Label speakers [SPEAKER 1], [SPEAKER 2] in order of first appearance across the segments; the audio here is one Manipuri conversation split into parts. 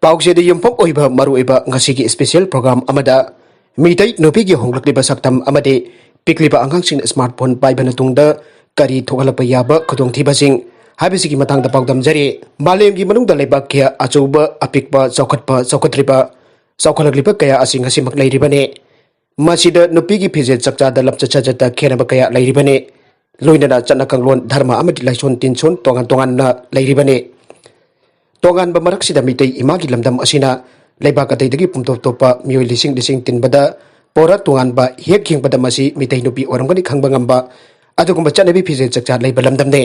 [SPEAKER 1] पाउसेद युम्फम ओइबा मरुइबा ngasiगी स्पेशल प्रोग्राम अमदा मितै नुपिगी होंग्लक्लिबा सक्तम अमदे पिक्लिबा अंगांसिंग स्मार्टफोन पाइबना तुंगदा करी थोगलपा याबा खुदोंथिबासिंग हाबिसिगी मतंगदा पाउदम जरे मालेमगी मनुंगदा लेबाक किया अचौबा अपिकपा चौखत्रिबा चौखलक्लिबा कया असि ngasimak लेरिबने मसिदा नुपिगी फिजे चकचादा लपचचजता खेनबा कया लेरिबने लोइनना चनकंगलोन धर्म अमदि लाइसोन तिनसोन तोंगान तोंगानना लेरिबने तोंगान बमरक्सिदा मितै इमागी लमदम असिना लेबाक अतैदगी पुमतोप तोपा मियोय लिसिंग लिसिंग तिनबदा पोरा तोंगान बा हेक हिंगबदा मसि मितै नुपी ओरंगनी खंगबा ngamba अदुगुम्बा चनबी फिजे चकचा लेबा लमदमने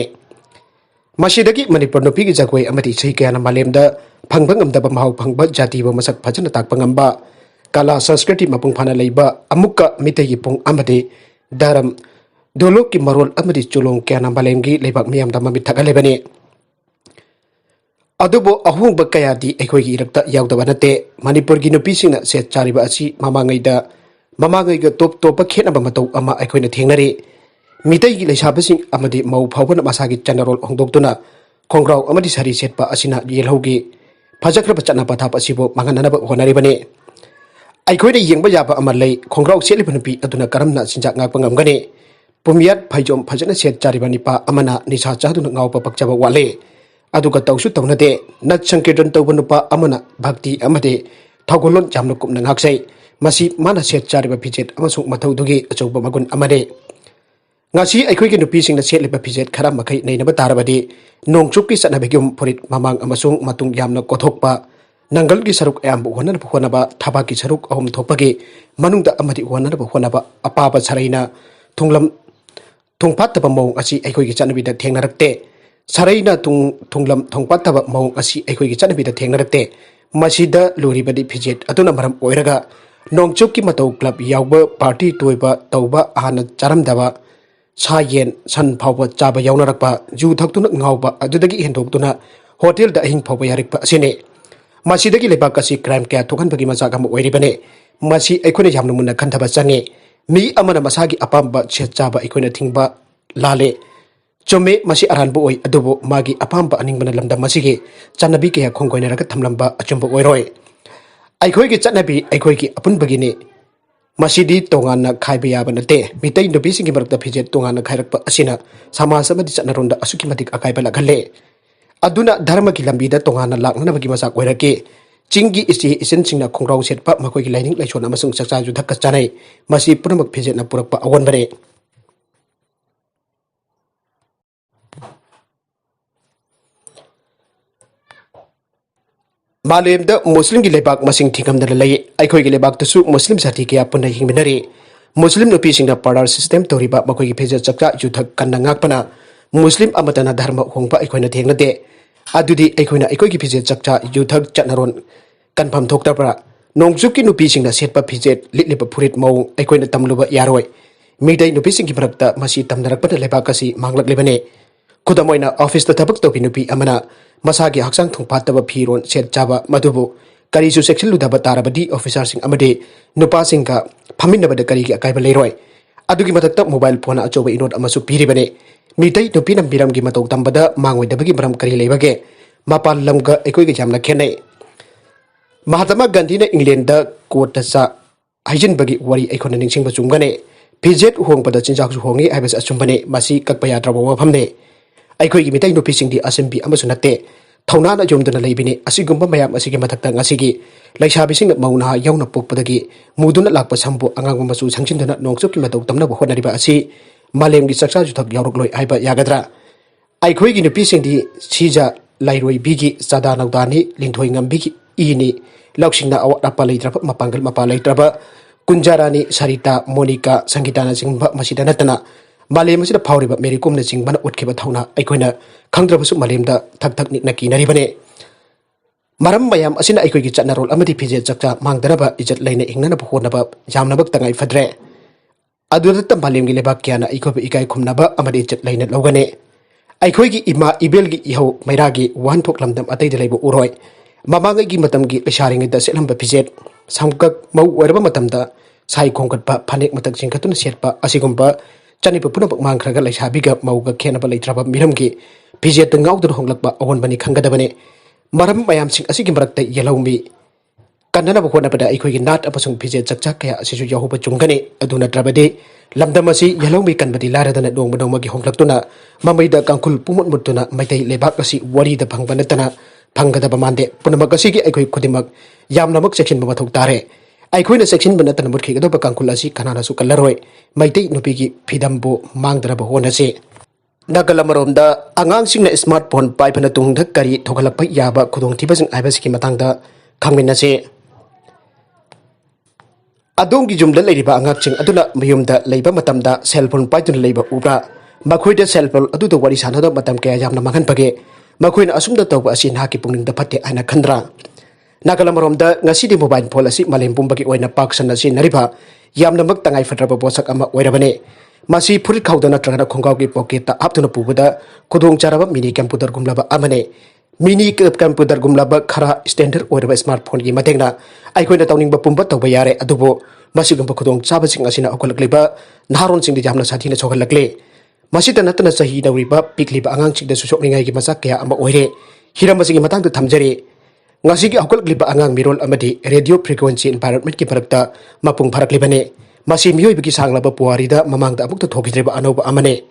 [SPEAKER 1] मसिदगी Manipur नुपीगी जगोय अमदि sei kayana malemda phangba ngamdaba mahau phangba jati ba masak phajana takpa ngamba kala संस्कृति मपुंग फाना लेबा अमुक्का मितैगी पुंग अमदि दारम दोलोक की मरोल अमदि चुलोंग kayana malemगी लेबाक मियामदा ममि थगलेबने अदुबो अहोंगबा कयादी अखोइगी इरक्ता यावदबा नते मणिपुरगी नुपीसिंगना सेट चारिबा असि ममांगैगा टोप टोपा खेनबा मतौ अमा अखोइना थेंगनरे मितैगी लेसाबसिंग अमदि मौ फावबना मसागी चनरोल होंगदोक्तुना खोंग्राव अमदि सरी सेटपा असिना येलहौगी फजख्रबा चना पथाप असिबो मांगननबा होनारिबने अखोइना येंगबा याबा अमा लै खोंग्राव सेलिबा नुपी अदुना करमना सिंजाक ngakpa ngamgane पुमियात फाइजोम फजना सेट चारिबा निपा अमना निसा चादुना ngawpa pakchaba wale aduga tawsu tawnade nat sankirtan tawba nupa amana bhakti amade thagolon jamna kumna ngaksai masi mana set chariba pijet amasung mathaudugi achauba magun amade ngasi aikhoigi nupi singna setliba pijet khara makai neinaba tarabadi nongchukki sanabegum phorit mamang amasung matung yamna kothokpa nangalgi saruk ayam honaba thabaki saruk ahum thopagi manungda amadi honaba apaba saraina thungpataba mong asi aikhoigi chanabida thengnarakte Saraina tunglam thongpataba maung asi akhoi chanabida thengnarakte masida luribadi fijet atuna maram oiraga nongchukki matau club yawba party toiba tauba hana charamdaba sayen san phawba chaba yawnarakpa ju thaktuna ngawba adudagi hendoktuna hotel da hing phawba yarikpa asine masidagi lebak asi crime kya thokanbagi majaga ma oiribane masi akhoi yamna munna khanthaba change mi amana masagi apamba chechaba akhoi thingba lale चुम्मे मसी अरानबो ओइ अदुबो मागी अपाम्बा अनिंगबना लमदा मसीगे चन्नबी के खोंगोइनरगा थमलंबा अचुम्बो ओइरोय आइखोइगे चन्नबी आइखोइगे अपुनबगिने मसीदी तोंगाना खाइबा याबा नते मितै नुपीसिंगी मरक्ता फिजे तोंगाना खाइरकपा असिना समाज अमदि चन्नरोंदा असुकी मतिक अकाइबा लखले अदुना धर्म की लंबीदा तोंगाना लाखनबगी मसाक ओइरके चिंगी इसी इसिन सिंगना खोंग्राव सेटपा मखोइगी लाइनिंग लाइसोन अमसुंग चक्चा जुधक्का चानै मसी पुनमक फिजेना पुरकपा अवनबरे मालेमदा मुस्लिम की लेबाक मसिंग थिंगमदना लई अखोइगी लेबाकतसु मुस्लिम जाति कया पुन्ना हिंगमिनरे मुस्लिम नुपीसिंगना पार्डर सिस्टम तौरिबा मखोइगी फेजे चक्का जुथक कन्ना ngakpana मुस्लिम अमतना धर्म होंगबा अखोइना थेंगनदे अदुदि अखोइना अखोइगी फेजे चक्चा जुथक चटनरोन कन्फर्म थोक्तबरा नोंगजुकी नुपीसिंगना सेटपा फेजे लिटलिबा फुरित मौंग अखोइना तमलुबा यारोय मिदै नुपीसिंगी मरक्ता मसी तमनरकपना लेबाकसि मांगलकलेबने खुदमोइना ऑफिस थबक तोपि नुपी अमना मसागी हक्सांग थुंगफातबा फिरोन सेट चाबा मधुबु करीसु सेक्शन लुदाबा ताराबदी ऑफिसर सिंह अमदे नुपा सिंह फमिनबदा करीगी अकाइबा लेरोय अदुगी मदक्ता मोबाइल फोन अचोबा इनोट अमसु पिरिबने मितै नुपी नंबिरमगी मतौ तंबदा मांगोइदबगी मरम करी लेबगे मपाल लमगा एकोइगी जामना खेनै महात्मा गांधी ने इंग्लैंड कोर्ट सा हाइजिनबगी वरी एखोना निंगसिंगबा चुमगने फिजेट होंगबदा चिंजाकसु होंगी हाइबस अचुमबने मसी ककपा याद्रबा वफमने अखोइगी मितै नुपीसिंगदी असेंबली अमसु नते थौनाना जोमदना लेबिने असिगुम्बा मयाम असिगे मथक्ता ngasiगी लैसाबिसिंग मौना यौना पोकपदगी मुदुना लाकपा संबु अंगांग मसु संचिंदना नोंगचुकी मतौ तमनबा होनरिबा असि मालेमगी चक्चा जुथक यावरकलोय हाइबा यागद्रा अखोइगी नुपीसिंगदी सिजा लाइरोय बिगी चादा नौदानी लिंथोय ngambigi इनि लौसिंगना अवाट अपा लैद्रबा मपांगल मपा लैद्रबा कुंजारानी सरिता मोनिका संगीताना सिंगबा मसिदा नतना मालेम असिदा फावरिबा मेरिकोमना चिंगबना उठखिबा थौना अखोइना खंद्रबसु मालेमदा थक थक निकना किनरिबने मरम मयाम असिना अखोइगी चटनरोल अमदि फिजे चक्चा मांगदनबा इज्जत लैना हिंगनबा होनबा जामनबक तंगाइ फद्रे अदुदत मालेमगी लेबाक क्याना अखोइबा इकाइ खुमनबा अमदि इज्जत लैना लौगने अखोइगी इमा इबेलगी इहौ मैरागी वाहनथोक लमदम अतैदा लैबा उरोय ममांगैगी मतमगी लेसारिङैदा सेलहंबा fidget samkak mau warba matamda sai khongkatpa phanek matak jingkhatuna setpa asigumba chanipa punabak mangkhraga laisabiga mauga khenaba leitraba miramgi pije tangaudur honglakpa awonbani khangadabane Maram mayamsing asigi marakta yalawmi kanana bakona pada ikoi nat apasung phije chakchak kaya asisu yahuba chungani aduna trabade lamdamasi yalawmi kanbadi laradana dong badong magi honglaktuna mamaida kangkul pumut mutuna maitai lebak asi wari da phangbanatana phangada bamande punamak asigi ikoi khudimak yamnamak section bamathok tare aikoi na section banatana mutki gado kangkul asi kanana su kalaroi maitai nupigi phidambu mangdara bahonase Nagalamaromda angang singna smartphone pai phana tungda kari thogalakpa yaba khudong thibasing aibasiki matangda khangminase adongi jumda leiriba angakching aduna mayumda leiba matamda cellphone pai tun leiba ubra makhoida cellphone aduda wari sanada matam kaya yamna mangan page makhoina asumda tawba asin haki pungning da phatte aina khandra Nagalamaromda ngasidi mobile phone asi malem pumbagi oina paksan asi nariba yamna mak tangai fadraba bosak ama oirabane Masih furit khawdana tragana khonggaw gi pocket ta aptuna pubada khudong charaba mini computer gumlaba amane mini computer gumlaba khara standard oiraba smartphone gi matengna aikoina tawning ba pumba tawba yare adubo masigamba khudong chaba sing asina okolakliba naharon sing di jamna sathina sogalakle masita natana sahi dawriba pikliba angang sing da susokningai gi masak kaya ama oire hiram masigi matang tu thamjari ngasigi okolakliba angang mirol amadi radio frequency environment ki parakta mapung pharaklibane Masih mioi bagi sanglaba puarida mamangda abuk thokidreba anoba amane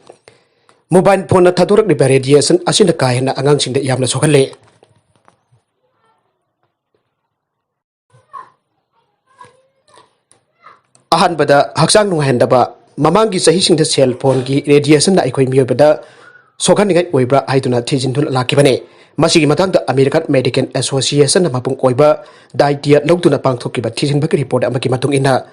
[SPEAKER 1] mobile phone na thadorak ni radiation asina kaina angang singda yamna sokhale ahan bada haksang nunghendaba mamangi sahi singda cell phone gi radiation na ikoi mioi bada sokhan ngai oibra aiduna thijindun lakibane masigi matangda American Medical Association na mapung oiba daitia logduna pangthokiba thijinbaki report amaki matung ina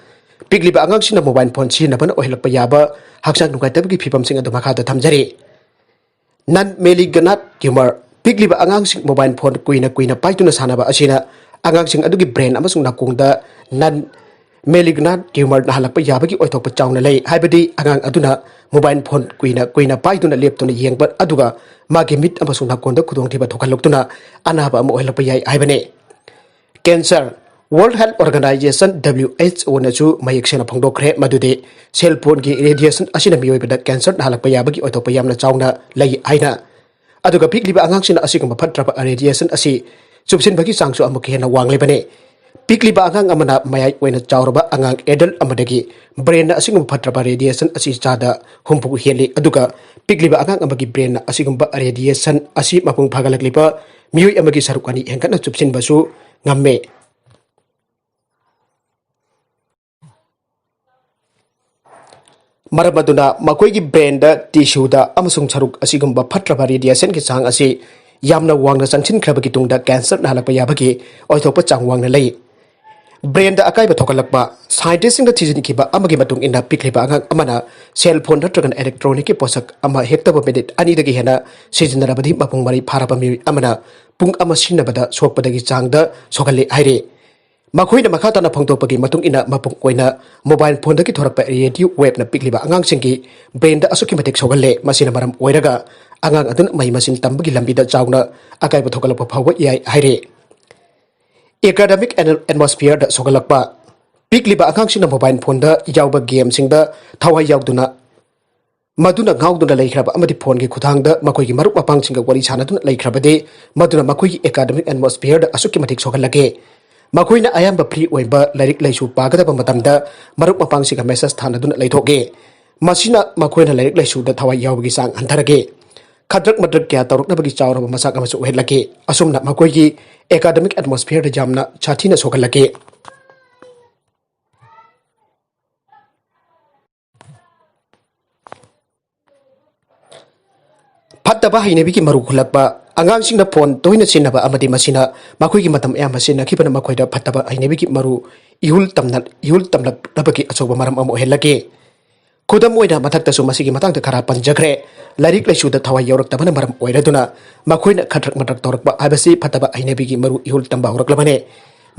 [SPEAKER 1] Pigliba angang sina mobile phone sina bana ohelak payaba haksang nungai tabgi phipam sing adu makha da thamjari nan malignant tumor pigliba angang sing mobile phone kuina paituna sanaba asina angang sing adugi brain amasung nakungda nan malignant tumor na halak payaba gi oithok pa chawna lei haibadi angang aduna mobile phone kuina paituna leptuna yengba aduga magi mit amasung nakonda khudong thiba thokalloktuna anaba am ohelak payai haibane cancer World Health Organization WHO nachu mayek sena phangdokre madude cell phone gi radiation asina mioi bada cancer na halak payabagi oitopa yamna chawna lai aina aduga pikliba angang sina asigama phatraba radiation asi chupsin bagi sangsu amuk hena wangle bane pikliba angang amana mayai oina chawraba angang adult amadagi brain na asigama phatraba radiation asi chada humpu heli aduga pikliba angang amagi brain na asigama radiation asi mapung phagalakliba mioi amagi sarukani hengkana chupsin basu ngamme Maramaduna makoigi brain da tissue da amasung saruk asigumba phatraba radiation ki chang asi yamna wangna changchin khrabagi tungda cancer na halakpa yabagi oithokpa changwangna lei brain da akai ba thokalakpa scientist sing da thijin kiba amagi matung inda pikliba angang amana cell phone natragan electronic ki posak ama hektaba minute ani dagi hena sijinarabadi mapung mari pharaba mi amana pung ama sinabada sokpadagi changda sokale aire Makhoina makhatana phangtopagi matung ina mapung koina mobile phone daki thorakpa radio web na pikliba angang singki brain da asuki matek sogalle masina maram oiraga angang adun mai masin tambagi lambida chawna akai ba thokalakpa phawa yai haire academic atmosphere da sogalakpa pikliba angang sina mobile phone da yawba game singda thawai yawduna maduna ngawduna leikraba amadi phone gi khuthangda makoigi marup mapang singa wari sanaduna leikrabade maduna makoigi academic atmosphere da asuki matek sogallake Makoina ayamba free oiba lairik laisu pagadaba matamda marup mapang siga message thanaduna leithoge masina makoina lairik laisu da thawai yawgi sang antharage khadrak madrak kya taruknabagi chawraba masak amasu ohelake asumna makoigi academic atmosphere da jamna chathina sogalake Pattaba hainebiki maru khulakba angang singna phone toina sinaba amadi masina makoigi matam ya masina khibana makoida pattaba hainebiki maru ihul tamna dabaki achoba maram amo helake khudam oida mathakta su masigi matangta khara panjagre larik laisu da thawai yorak tabana maram oiraduna makoina khadrak madrak torakba abasi pattaba hainebiki maru ihul tamba horaklabane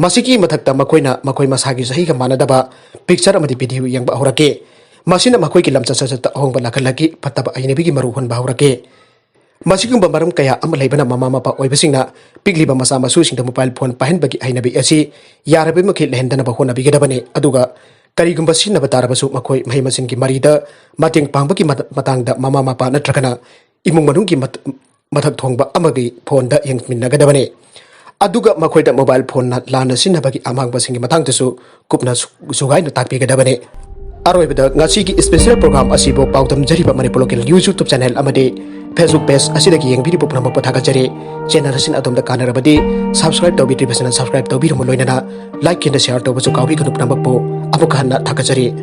[SPEAKER 1] masigi mathakta makoina makoi masagi sahi ga manadaba picture amadi video yangba horake masina makoigi lamcha sachata ahongba lakalaki pattaba hainebiki maru hon bahurake Masigumba maram kaya ama laibana mama mapa oibasingna pigliba masa masu singda mobile phone pahenbagi ainabi asi yarabe makhi lehendana ba hona bigedabane aduga karigumba sinna batarabasu makoi mahimasin ki marida mating pangbagi matangda mama mapa natragana imung manung ki mathak thongba amagi phone da yengminnagadabane aduga makoida mobile phone na lana sinabagi amang basingi matang tesu kupna sugai na takpi gadabane aroibada ngasi ki special program asibo paudam jariba manipur local YouTube channel amade Facebook page asidagi yengbiri pupna mo pathaga jare channel asin adomda kanarabadi subscribe tawbi tribasana subscribe tawbi rumo loinana like kinda share tawbu chu kawbi kanu pnambakpo amuka hanna thakajari